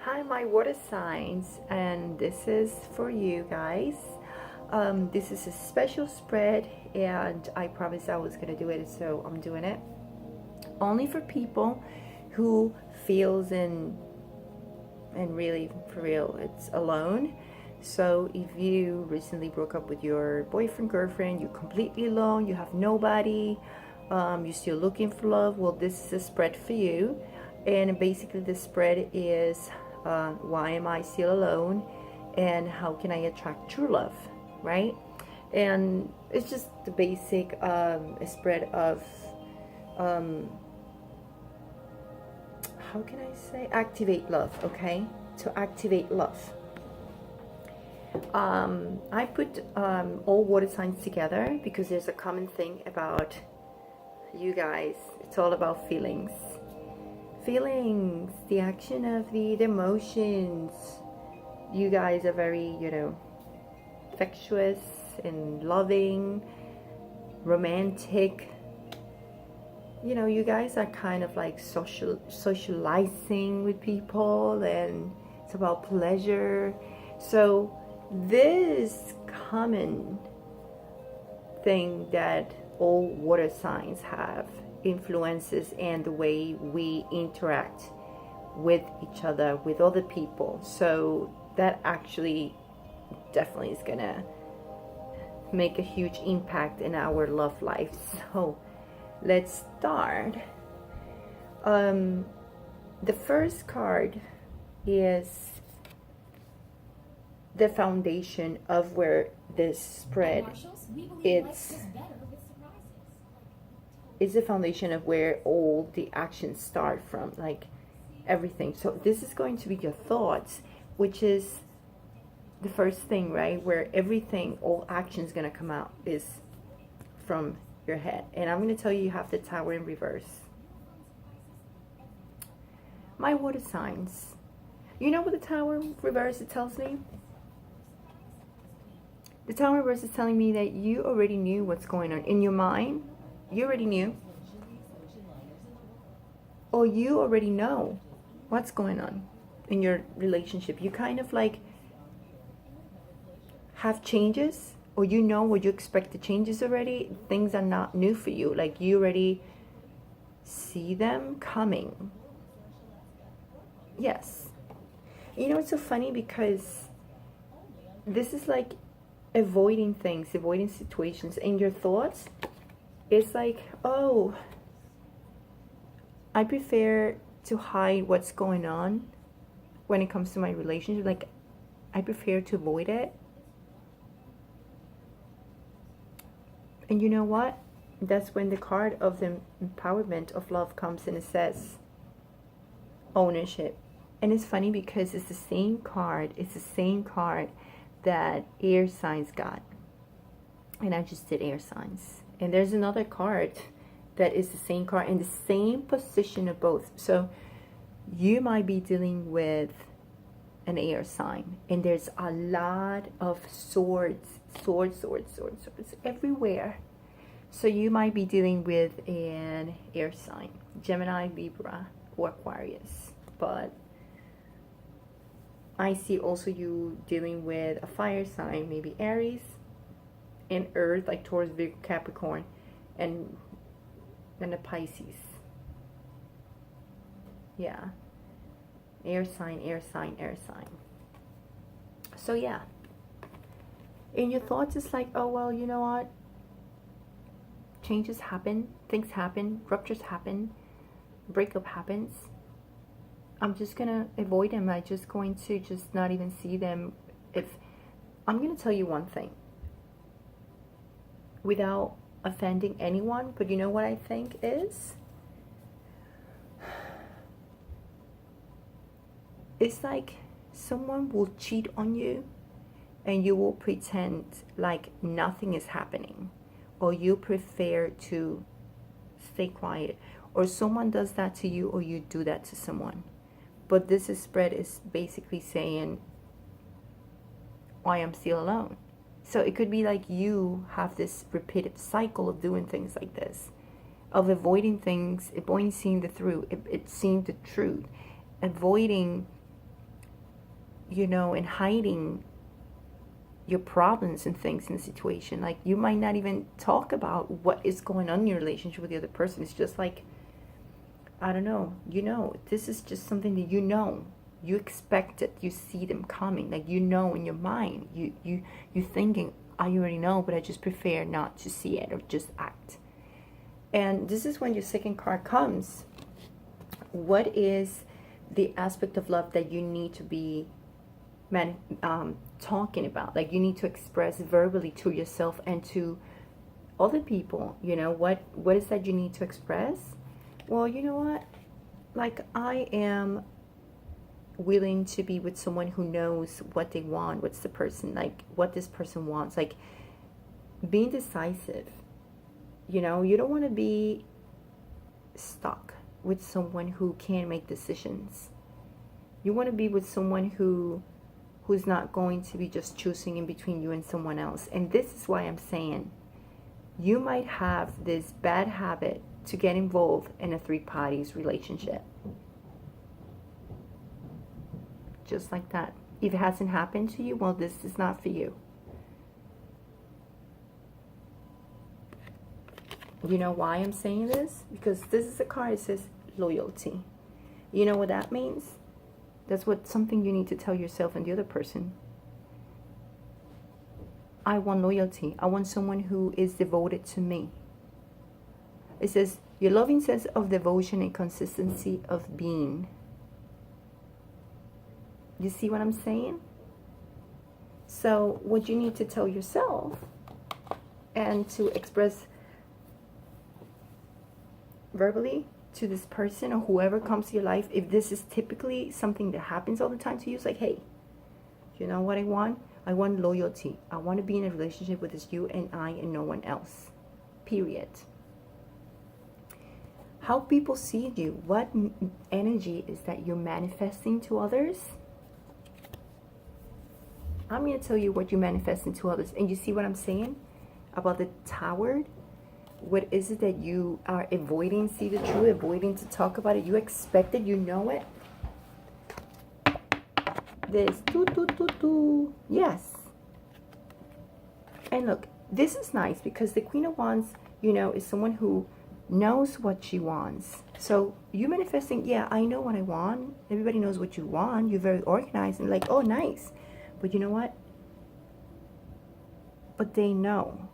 Hi, my water signs, and this is for you guys. This is a special spread, and I promised I was gonna do it, so I'm doing it. Only for people who feels and really for real, it's alone. So if you recently broke up with your boyfriend, girlfriend, you're completely alone, you have nobody, you're still looking for love, well, this is a spread for you. And basically the spread is why am I still alone, and how can I attract true love, right? And it's just the basic spread of how can I say, activate love, okay? To activate love. I put all water signs together because there's a common thing about you guys. It's all about feelings. Feelings, the action of the emotions. You guys are very, affectuous and loving, romantic. You guys are kind of like socializing with people, and it's about pleasure. So this common thing that all water signs have influences and the way we interact with each other, with other people. So that actually definitely is gonna make a huge impact in our love life. So let's start. The first card is the foundation of where this spread it's the foundation of where all the actions start from, like everything. So this is going to be your thoughts, which is the first thing, right? Where everything, all action is going to come out is from your head. And I'm going to tell you, you have the Tower in reverse. My water signs. You know what the Tower in reverse, it tells me? The Tower in reverse is telling me that you already knew what's going on in your mind. You already knew, or you already know what's going on in your relationship. You kind of like have changes, or you know what you expect the changes already. Things are not new for you. Like you already see them coming. Yes. It's so funny because this is like avoiding things, avoiding situations, and your thoughts. It's like, oh, I prefer to hide what's going on when it comes to my relationship. Like, I prefer to avoid it. And you know what? That's when the card of the empowerment of love comes, and it says ownership. And it's funny because it's the same card. It's the same card that air signs got. And I just did air signs. And there's another card that is the same card in the same position of both. So you might be dealing with an air sign, and there's a lot of swords everywhere. So you might be dealing with an air sign, Gemini, Libra, or Aquarius. But I see also you dealing with a fire sign, maybe Aries, and Earth, like Taurus, Virgo, Capricorn, and a Pisces. Yeah. Air sign, air sign, air sign. So yeah. In your thoughts, it's like, oh, well, you know what? Changes happen, things happen, ruptures happen, breakup happens. I'm just gonna avoid them. I'm just going to just not even see them. I'm gonna tell you one thing, without offending anyone, but you know what I think is? It's like someone will cheat on you and you will pretend like nothing is happening, or you prefer to stay quiet, or someone does that to you, or you do that to someone. But this spread is basically saying, I am still alone. So it could be like you have this repeated cycle of doing things like this, of avoiding things, avoiding seeing the truth, avoiding you know, and hiding your problems and things in the situation. Like, you might not even talk about what is going on in your relationship with the other person. It's just like, I don't know, you know, this is just something that you know. You expect it. You see them coming. Like, you know, in your mind. You thinking, I already know, but I just prefer not to see it or just act. And this is when your second card comes. What is the aspect of love that you need to be talking about? Like, you need to express verbally to yourself and to other people. You know, what is that you need to express? Well, you know what? Like, I am willing to be with someone who knows what they want. What's the person, like, what this person wants. Like, being decisive. You know, you don't want to be stuck with someone who can't make decisions. You want to be with someone who's not going to be just choosing in between you and someone else. And this is why I'm saying you might have this bad habit to get involved in a three parties relationship. Just like that. If it hasn't happened to you, well, this is not for you. You know why I'm saying this? Because this is a card that says loyalty. You know what that means? That's what something you need to tell yourself and the other person. I want loyalty. I want someone who is devoted to me. It says, your loving sense of devotion and consistency of being. You see what I'm saying? So what you need to tell yourself and to express verbally to this person or whoever comes to your life, if this is typically something that happens all the time to you, it's like, hey, you know what I want? I want loyalty. I want to be in a relationship with just you and I and no one else. Period. How people see you, what energy is that you're manifesting to others? I'm going to tell you what you're manifesting to others. And you see what I'm saying about the Tower? What is it that you are avoiding? See the truth, avoiding to talk about it. You expect it, you know it. This, yes. And look, this is nice because the Queen of Wands, you know, is someone who knows what she wants. So you manifesting, yeah, I know what I want. Everybody knows what you want. You're very organized and like, oh, nice. But you know what? But they know.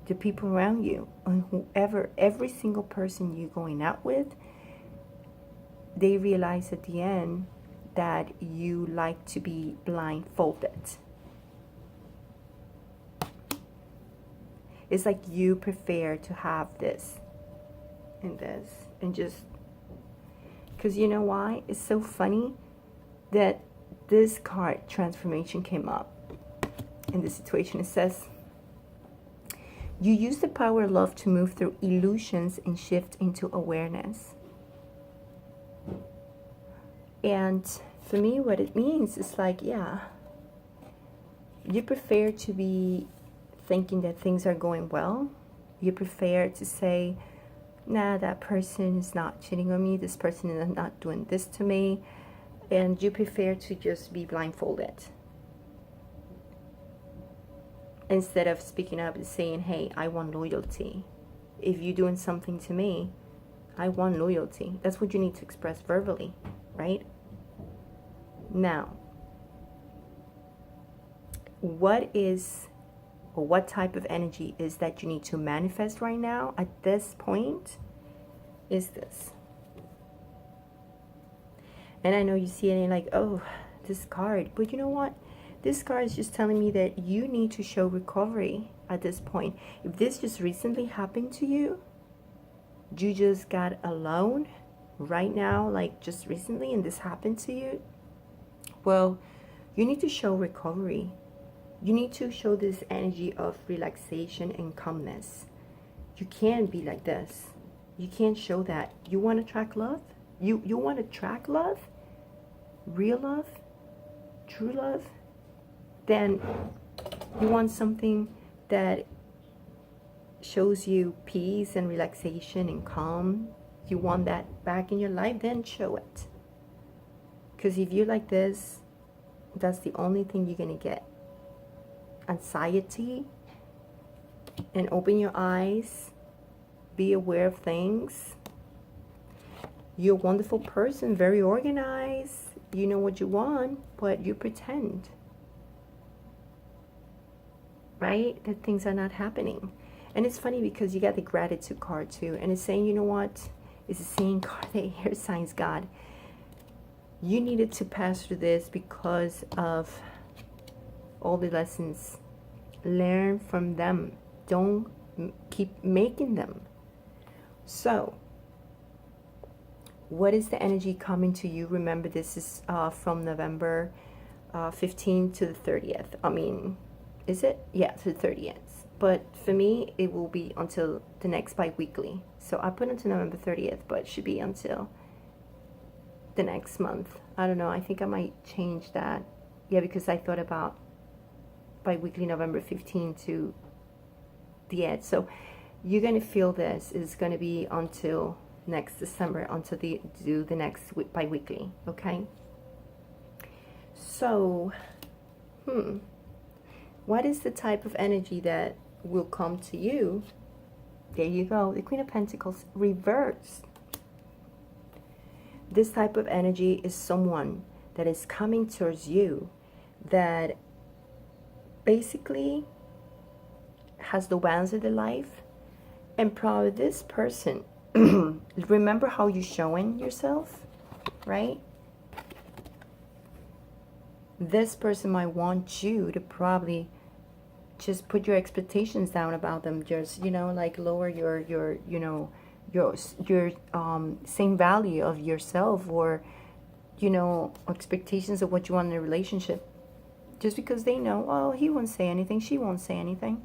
The people around you and whoever, every single person you're going out with, they realize at the end that you like to be blindfolded. It's like you prefer to have this and this and just, because you know why? It's so funny that this card, transformation, came up in this situation. It says, you use the power of love to move through illusions and shift into awareness. And for me, what it means is like, yeah, you prefer to be thinking that things are going well. You prefer to say, nah, that person is not cheating on me. This person is not doing this to me. And you prefer to just be blindfolded. Instead of speaking up and saying, hey, I want loyalty. If you're doing something to me, I want loyalty. That's what you need to express verbally, right? Now, what is, or what type of energy is that you need to manifest right now at this point is this. And I know you see it and you're like, oh, this card. But you know what? This card is just telling me that you need to show recovery at this point. If this just recently happened to you, you just got alone right now, like just recently, and this happened to you, well, you need to show recovery. You need to show this energy of relaxation and calmness. You can't be like this. You can't show that. You want to attract love? You want to attract love? Real love? True love? Then you want something that shows you peace and relaxation and calm. You want that back in your life, then show it. Because if you're like this, That's the only thing you're going to get. Anxiety. And open your eyes. Be aware of things. You're a wonderful person, very organized. You know what you want, but you pretend. Right? That things are not happening. And it's funny because you got the gratitude card too. And it's saying, you know what? It's the same card that air signs God. You needed to pass through this because of all the lessons. Learn from them. Don't keep making them. So, what is the energy coming to you? Remember, this is from November 15th to the 30th. I mean, is it? Yeah, to the 30th. But for me, it will be until the next bi-weekly. So I put until November 30th, but it should be until the next month. I don't know. I think I might change that. Yeah, because I thought about bi-weekly November 15th to the end. So you're going to feel this is going to be until next December, until do the next bi-weekly. Okay. So, what is the type of energy that will come to you? There you go. The Queen of Pentacles reversed. This type of energy is someone that is coming towards you that basically has the wands of the life. And probably this person, remember how you're showing yourself, right? This person might want you to probably just put your expectations down about them. Just, you know, like lower your you know, your same value of yourself, or, you know, expectations of what you want in a relationship. Just because they know, oh, he won't say anything, she won't say anything.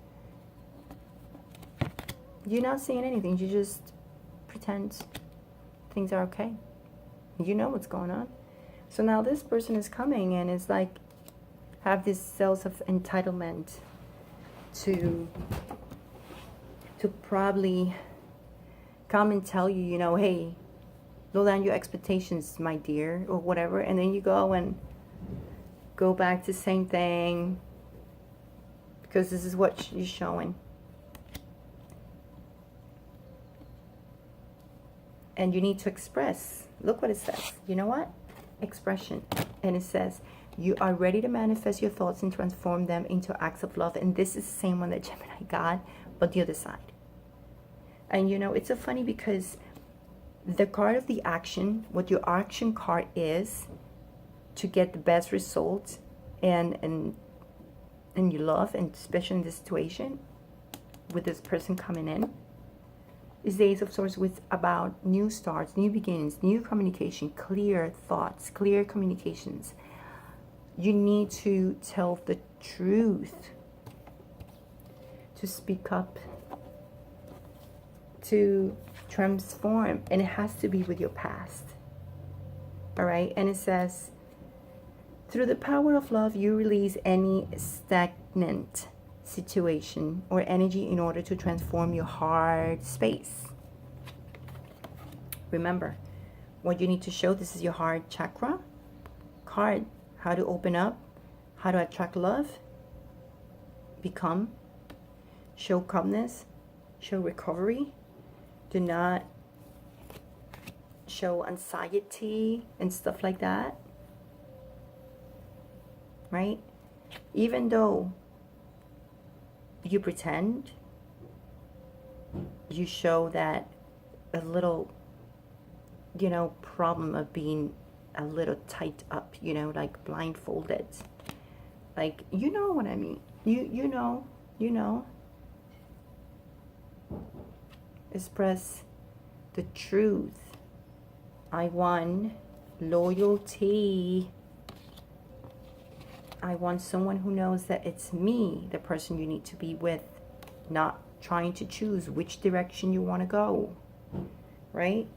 You're not saying anything. You just pretend things are okay. You know what's going on. So now this person is coming and is like, have this sense of entitlement to probably come and tell you, you know, hey, lower down your expectations, my dear, or whatever. And then you go and go back to the same thing because this is what you're showing. And you need to express. Look what it says. You know what? Expression. And it says, you are ready to manifest your thoughts and transform them into acts of love. And this is the same one that Gemini got, but the other side. And you know, it's so funny because the card of the action, what your action card is to get the best results and your love, and especially in this situation with this person coming in, is the Ace of Swords, with about new starts, new beginnings, new communication, clear thoughts, clear communications. You need to tell the truth, to speak up, to transform, and it has to be with your past. All right, and it says, through the power of love, you release any stagnant situation or energy in order to transform your heart space. Remember, what you need to show, this is your heart chakra card, how to open up, how to attract love, become, show calmness, show recovery. Do not show anxiety and stuff like that, right? Even though you pretend, you show that a little, you know, problem of being a little tight up, you know, like blindfolded. Like, you know what I mean. You know. Express the truth. I want loyalty. I want someone who knows that it's me, the person you need to be with, not trying to choose which direction you want to go, right?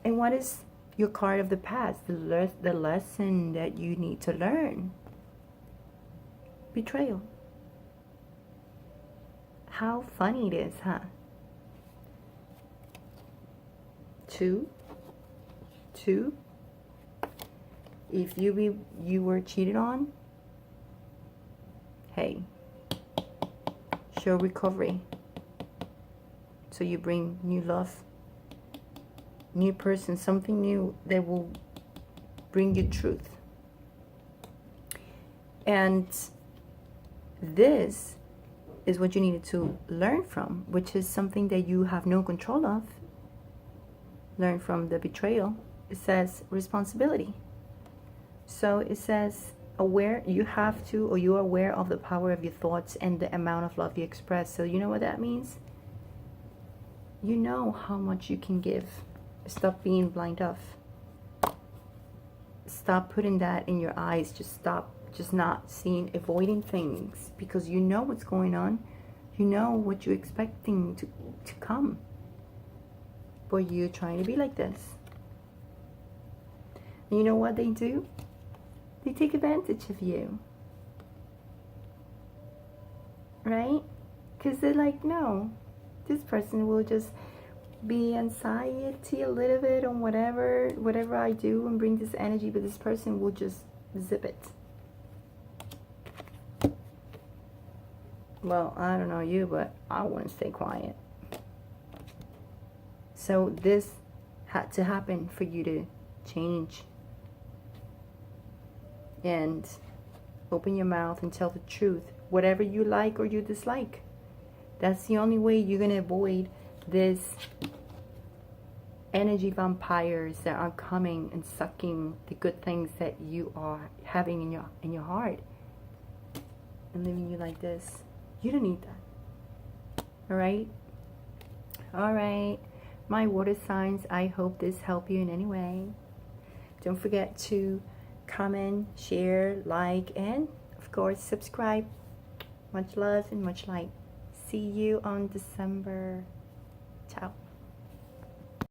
And what is your card of the past? The lesson that you need to learn. Betrayal. How funny it is, huh? 2, 2, If you were cheated on, hey, show recovery. So you bring new love, new person, something new that will bring you truth. And this is what you needed to learn from, which is something that you have no control of. Learn from the betrayal. It says responsibility. So it says aware, you have to, or you are aware of the power of your thoughts and the amount of love you express. So you know what that means? You know how much you can give. Stop being blind off. Stop putting that in your eyes. Just stop, just not seeing, avoiding things, because you know what's going on. You know what you're expecting to come. But you're trying to be like this. And you know what they do? They take advantage of you. Right? Because they're like, no, this person will just be anxiety a little bit on whatever I do and bring this energy, but this person will just zip it. Well, I don't know you, but I wouldn't stay quiet. So this had to happen for you to change and open your mouth and tell the truth, whatever you like or you dislike. That's the only way you're gonna avoid this energy vampires that are coming and sucking the good things that you are having in your heart and leaving you like this. You don't need that. All right, my water signs, I hope this helped you in any way. Don't forget to comment, share, like, and of course subscribe. Much love and much light. See you on December. Ciao.